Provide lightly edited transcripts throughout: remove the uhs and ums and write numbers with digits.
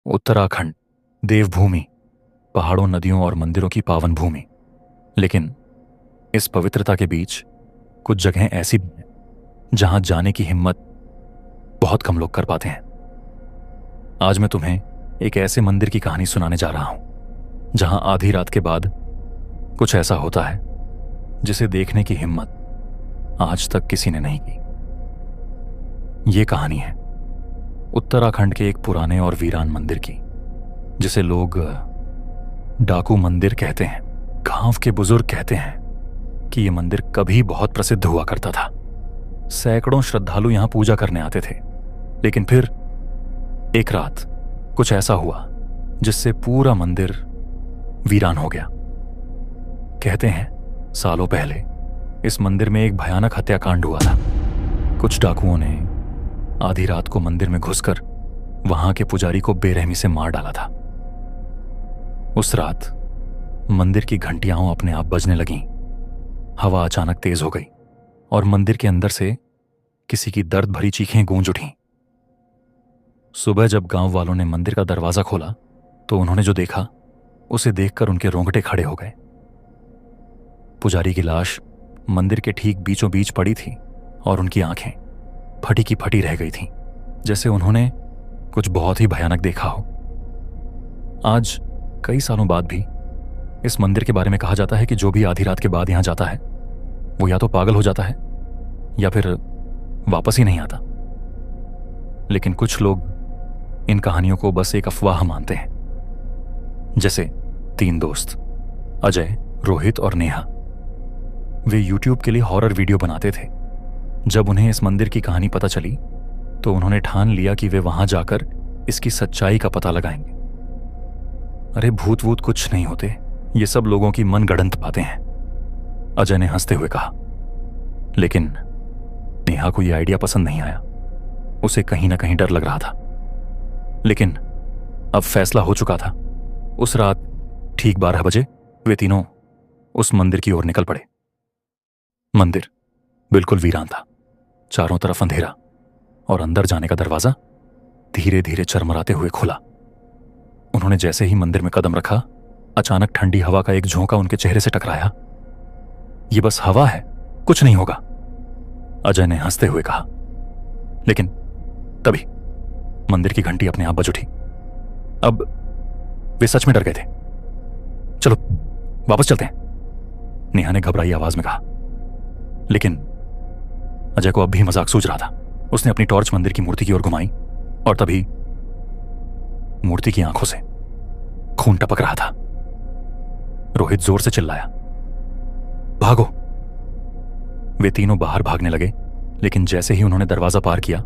उत्तराखंड, देवभूमि, पहाड़ों, नदियों और मंदिरों की पावन भूमि। लेकिन इस पवित्रता के बीच कुछ जगहें ऐसी भी हैं जहां जाने की हिम्मत बहुत कम लोग कर पाते हैं। आज मैं तुम्हें एक ऐसे मंदिर की कहानी सुनाने जा रहा हूं जहां आधी रात के बाद कुछ ऐसा होता है जिसे देखने की हिम्मत आज तक किसी ने नहीं की। ये कहानी है उत्तराखंड के एक पुराने और वीरान मंदिर की, जिसे लोग डाकू मंदिर कहते हैं। गांव के बुजुर्ग कहते हैं कि यह मंदिर कभी बहुत प्रसिद्ध हुआ करता था। सैकड़ों श्रद्धालु यहां पूजा करने आते थे। लेकिन फिर एक रात कुछ ऐसा हुआ जिससे पूरा मंदिर वीरान हो गया। कहते हैं सालों पहले इस मंदिर में एक भयानक हत्याकांड हुआ था। कुछ डाकुओं ने आधी रात को मंदिर में घुसकर वहां के पुजारी को बेरहमी से मार डाला था। उस रात मंदिर की घंटियां अपने आप बजने लगीं। हवा अचानक तेज हो गई और मंदिर के अंदर से किसी की दर्द भरी चीखें गूंज उठीं। सुबह जब गांव वालों ने मंदिर का दरवाजा खोला तो उन्होंने जो देखा उसे देखकर उनके रोंगटे खड़े हो गए। पुजारी की लाश मंदिर के ठीक बीचों बीच पड़ी थी और उनकी आंखें फटी की फटी रह गई थीं, जैसे उन्होंने कुछ बहुत ही भयानक देखा हो। आज कई सालों बाद भी इस मंदिर के बारे में कहा जाता है कि जो भी आधी रात के बाद यहां जाता है वो या तो पागल हो जाता है या फिर वापस ही नहीं आता। लेकिन कुछ लोग इन कहानियों को बस एक अफवाह मानते हैं। जैसे 3 दोस्त अजय, रोहित और नेहा। वे YouTube के लिए हॉरर वीडियो बनाते थे। जब उन्हें इस मंदिर की कहानी पता चली तो उन्होंने ठान लिया कि वे वहां जाकर इसकी सच्चाई का पता लगाएंगे। अरे भूत वूत कुछ नहीं होते, ये सब लोगों की मनगढ़ंत बातें हैं, अजय ने हंसते हुए कहा। लेकिन नेहा को यह आइडिया पसंद नहीं आया। उसे कहीं ना कहीं डर लग रहा था। लेकिन अब फैसला हो चुका था। उस रात ठीक 12 बजे वे तीनों उस मंदिर की ओर निकल पड़े। मंदिर बिल्कुल वीरान था। चारों तरफ अंधेरा और अंदर जाने का दरवाजा धीरे धीरे चरमराते हुए खुला। उन्होंने जैसे ही मंदिर में कदम रखा, अचानक ठंडी हवा का एक झोंका उनके चेहरे से टकराया। यह बस हवा है, कुछ नहीं होगा, अजय ने हंसते हुए कहा। लेकिन तभी मंदिर की घंटी अपने आप बज उठी। अब वे सच में डर गए थे। चलो वापस चलते हैं, नेहा ने घबराई आवाज में कहा। लेकिन अजय को अब भी मजाक सूझ रहा था। उसने अपनी टॉर्च मंदिर की मूर्ति की ओर घुमाई और तभी मूर्ति की आंखों से खून टपक रहा था। रोहित जोर से चिल्लाया, भागो! वे तीनों बाहर भागने लगे। लेकिन जैसे ही उन्होंने दरवाजा पार किया,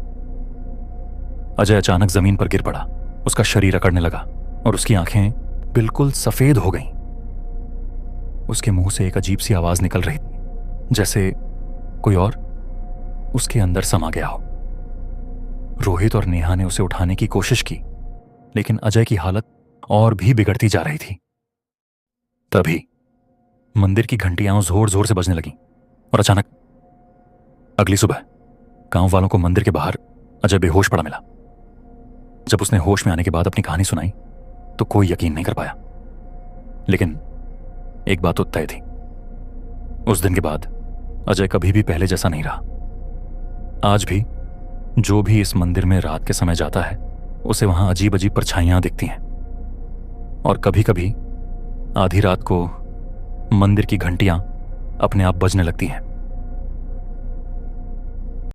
अजय अचानक जमीन पर गिर पड़ा। उसका शरीर अकड़ने लगा और उसकी आंखें बिल्कुल सफेद हो गईं। उसके मुंह से एक अजीब सी आवाज निकल रही थी, जैसे कोई और उसके अंदर समा गया हो। रोहित और नेहा ने उसे उठाने की कोशिश की, लेकिन अजय की हालत और भी बिगड़ती जा रही थी। तभी मंदिर की घंटियां जोर जोर से बजने लगीं और अचानक अगली सुबह गांव वालों को मंदिर के बाहर अजय बेहोश पड़ा मिला। जब उसने होश में आने के बाद अपनी कहानी सुनाई तो कोई यकीन नहीं कर पाया। लेकिन एक बात तो तय थी, उस दिन के बाद अजय कभी भी पहले जैसा नहीं रहा। आज भी जो भी इस मंदिर में रात के समय जाता है उसे वहां अजीब अजीब परछाइयां दिखती हैं और कभी कभी आधी रात को मंदिर की घंटियां अपने आप बजने लगती हैं।